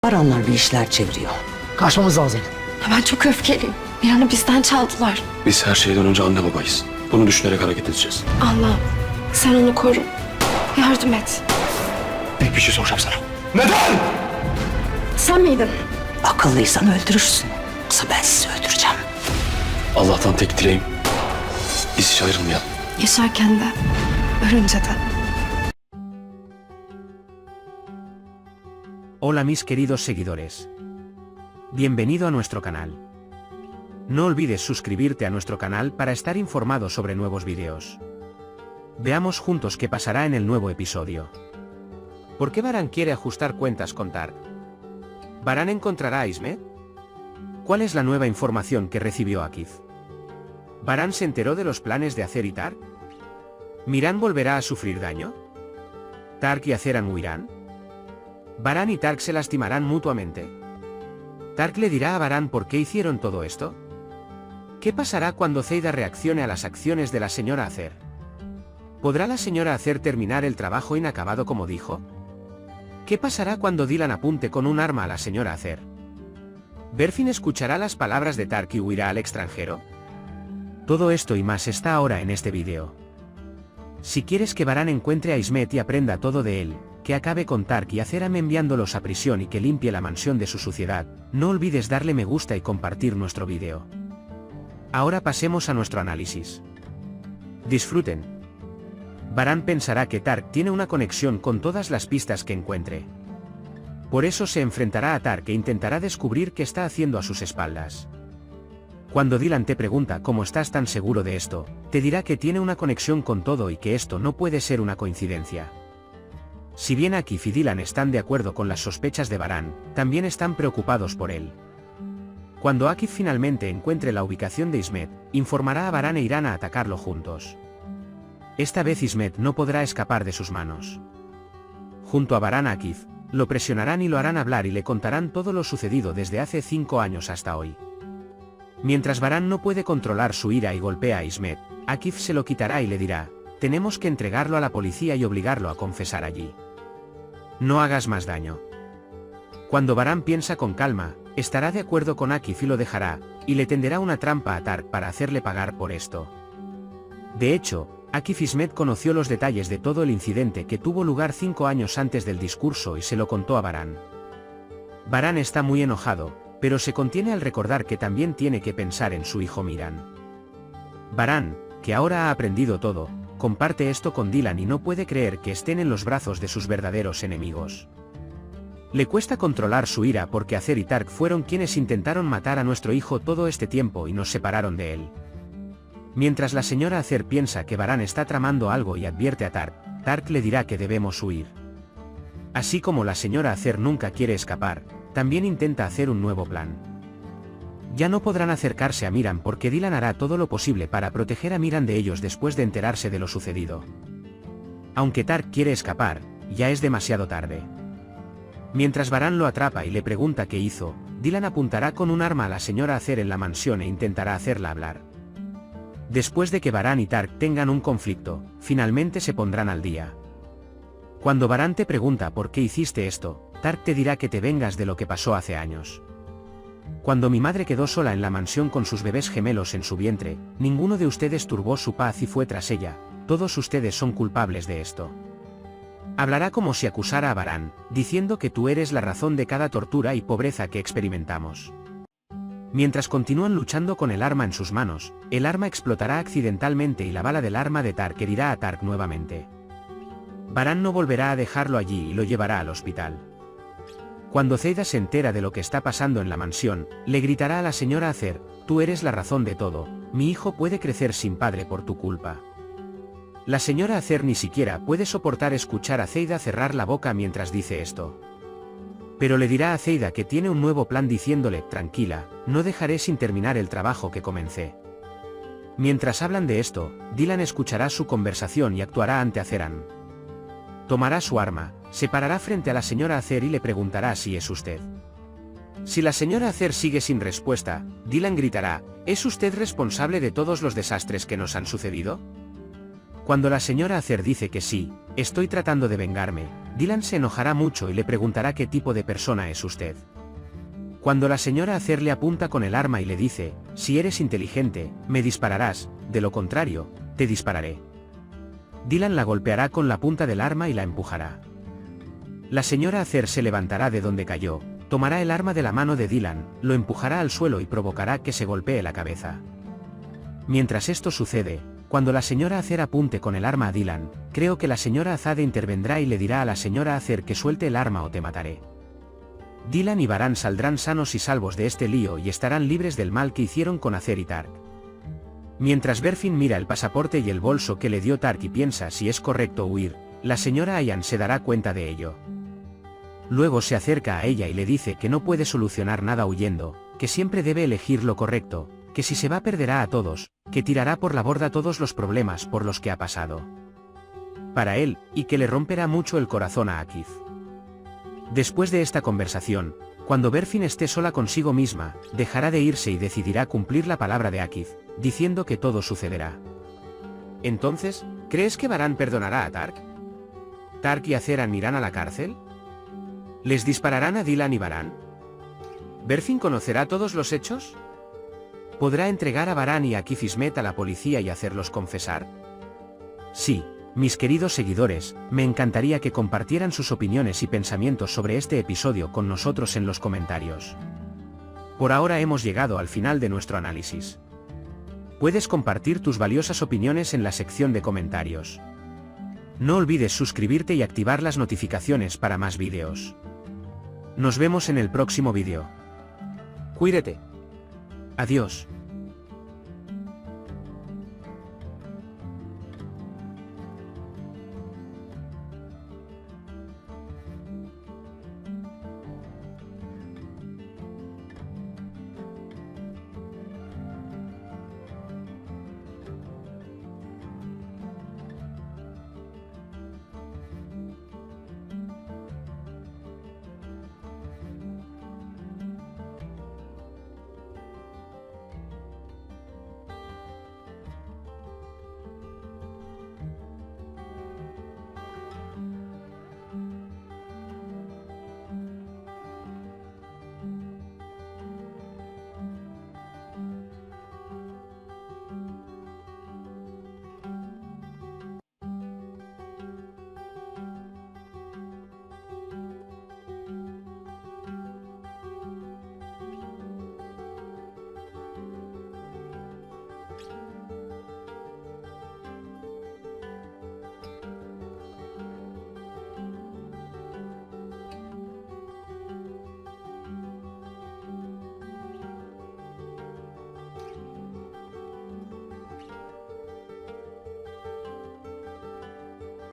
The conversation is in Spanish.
Baranlar bir işler çeviriyor. Kaçmamız lazım. Ya ben çok öfkeliyim. Bir anı bizden çaldılar. Biz her şeyden önce anne babayız. Bunu düşünerek hareket edeceğiz. Allah'ım sen onu koru. Yardım et. Tek bir şey soracağım sana. Neden? Sen miydin? Akıllıysan öldürürsün. Yoksa ben sizi öldüreceğim. Allah'tan tek dileğim biz hiç ayrılmayalım. Yaşarken de, ölünce de. Hola mis queridos seguidores. Bienvenido a nuestro canal. No olvides suscribirte a nuestro canal para estar informado sobre nuevos videos. Veamos juntos qué pasará en el nuevo episodio. ¿Por qué Baran quiere ajustar cuentas con Tark? ¿Baran encontrará a Ismet? ¿Cuál es la nueva información que recibió Akif? ¿Baran se enteró de los planes de Acer y Tark? ¿Miran volverá a sufrir daño? ¿Tark y Acer huirán? ¿Baran y Tark se lastimarán mutuamente? ¿Tark le dirá a Baran por qué hicieron todo esto? ¿Qué pasará cuando Zeida reaccione a las acciones de la señora Acer? ¿Podrá la señora Acer terminar el trabajo inacabado como dijo? ¿Qué pasará cuando Dylan apunte con un arma a la señora Acer? ¿Berfin escuchará las palabras de Tark y huirá al extranjero? Todo esto y más está ahora en este vídeo. Si quieres que Baran encuentre a Ismet y aprenda todo de él, que acabe con Tark y Acer enviándolos a prisión y que limpie la mansión de su suciedad, no olvides darle me gusta y compartir nuestro vídeo. Ahora pasemos a nuestro análisis. Disfruten. Baran pensará que Tark tiene una conexión con todas las pistas que encuentre. Por eso se enfrentará a Tark e intentará descubrir qué está haciendo a sus espaldas. Cuando Dylan te pregunta cómo estás tan seguro de esto, te dirá que tiene una conexión con todo y que esto no puede ser una coincidencia. Si bien Akif y Dylan están de acuerdo con las sospechas de Baran, también están preocupados por él. Cuando Akif finalmente encuentre la ubicación de Ismet, informará a Baran e irán a atacarlo juntos. Esta vez Ismet no podrá escapar de sus manos. Junto a Baran Akif, lo presionarán y lo harán hablar y le contarán todo lo sucedido desde hace 5 años hasta hoy. Mientras Baran no puede controlar su ira y golpea a Ismet, Akif se lo quitará y le dirá, tenemos que entregarlo a la policía y obligarlo a confesar allí. No hagas más daño. Cuando Baran piensa con calma, estará de acuerdo con Akif y lo dejará, y le tenderá una trampa a Tark para hacerle pagar por esto. De hecho, Akif Ismet conoció los detalles de todo el incidente que tuvo lugar 5 años antes del discurso y se lo contó a Baran. Baran está muy enojado, pero se contiene al recordar que también tiene que pensar en su hijo Miran. Baran, que ahora ha aprendido todo, comparte esto con Dylan y no puede creer que estén en los brazos de sus verdaderos enemigos. Le cuesta controlar su ira porque Acer y Tark fueron quienes intentaron matar a nuestro hijo todo este tiempo y nos separaron de él. Mientras la señora Acer piensa que Baran está tramando algo y advierte a Tark, Tark le dirá que debemos huir. Así como la señora Acer nunca quiere escapar, también intenta hacer un nuevo plan. Ya no podrán acercarse a Miran porque Dylan hará todo lo posible para proteger a Miran de ellos después de enterarse de lo sucedido. Aunque Tark quiere escapar, ya es demasiado tarde. Mientras Baran lo atrapa y le pregunta qué hizo, Dylan apuntará con un arma a la señora Acer en la mansión e intentará hacerla hablar. Después de que Baran y Tark tengan un conflicto, finalmente se pondrán al día. Cuando Baran te pregunta por qué hiciste esto, Tark te dirá que te vengas de lo que pasó hace años. Cuando mi madre quedó sola en la mansión con sus bebés gemelos en su vientre, ninguno de ustedes turbó su paz y fue tras ella, todos ustedes son culpables de esto. Hablará como si acusara a Baran, diciendo que tú eres la razón de cada tortura y pobreza que experimentamos. Mientras continúan luchando con el arma en sus manos, el arma explotará accidentalmente y la bala del arma de Tark herirá a Tark nuevamente. Baran no volverá a dejarlo allí y lo llevará al hospital. Cuando Zeida se entera de lo que está pasando en la mansión, le gritará a la señora Acer, tú eres la razón de todo, mi hijo puede crecer sin padre por tu culpa. La señora Acer ni siquiera puede soportar escuchar a Zeida cerrar la boca mientras dice esto. Pero le dirá a Zeida que tiene un nuevo plan diciéndole, tranquila, no dejaré sin terminar el trabajo que comencé. Mientras hablan de esto, Dylan escuchará su conversación y actuará ante Aceran. Tomará su arma, se parará frente a la señora Acer y le preguntará si es usted. Si la señora Acer sigue sin respuesta, Dylan gritará, ¿es usted responsable de todos los desastres que nos han sucedido? Cuando la señora Acer dice que sí, estoy tratando de vengarme, Dylan se enojará mucho y le preguntará qué tipo de persona es usted. Cuando la señora Acer le apunta con el arma y le dice, si eres inteligente, me dispararás, de lo contrario, te dispararé. Dylan la golpeará con la punta del arma y la empujará. La señora Acer se levantará de donde cayó, tomará el arma de la mano de Dylan, lo empujará al suelo y provocará que se golpee la cabeza. Mientras esto sucede, cuando la señora Acer apunte con el arma a Dylan, creo que la señora Azade intervendrá y le dirá a la señora Acer que suelte el arma o te mataré. Dylan y Baran saldrán sanos y salvos de este lío y estarán libres del mal que hicieron con Acer y Tark. Mientras Berfin mira el pasaporte y el bolso que le dio Tark y piensa si es correcto huir, la señora Ayan se dará cuenta de ello. Luego se acerca a ella y le dice que no puede solucionar nada huyendo, que siempre debe elegir lo correcto, que si se va perderá a todos, que tirará por la borda todos los problemas por los que ha pasado. Para él, y que le romperá mucho el corazón a Akif. Después de esta conversación, cuando Berfin esté sola consigo misma, dejará de irse y decidirá cumplir la palabra de Akif, diciendo que todo sucederá. Entonces, ¿crees que Baran perdonará a Tark? ¿Tark y Aceran irán a la cárcel? ¿Les dispararán a Dylan y Baran? ¿Berfin conocerá todos los hechos? ¿Podrá entregar a Baran y a Akif Ismet a la policía y hacerlos confesar? Sí, mis queridos seguidores, me encantaría que compartieran sus opiniones y pensamientos sobre este episodio con nosotros en los comentarios. Por ahora hemos llegado al final de nuestro análisis. Puedes compartir tus valiosas opiniones en la sección de comentarios. No olvides suscribirte y activar las notificaciones para más vídeos. Nos vemos en el próximo vídeo. Cuídate. Adiós.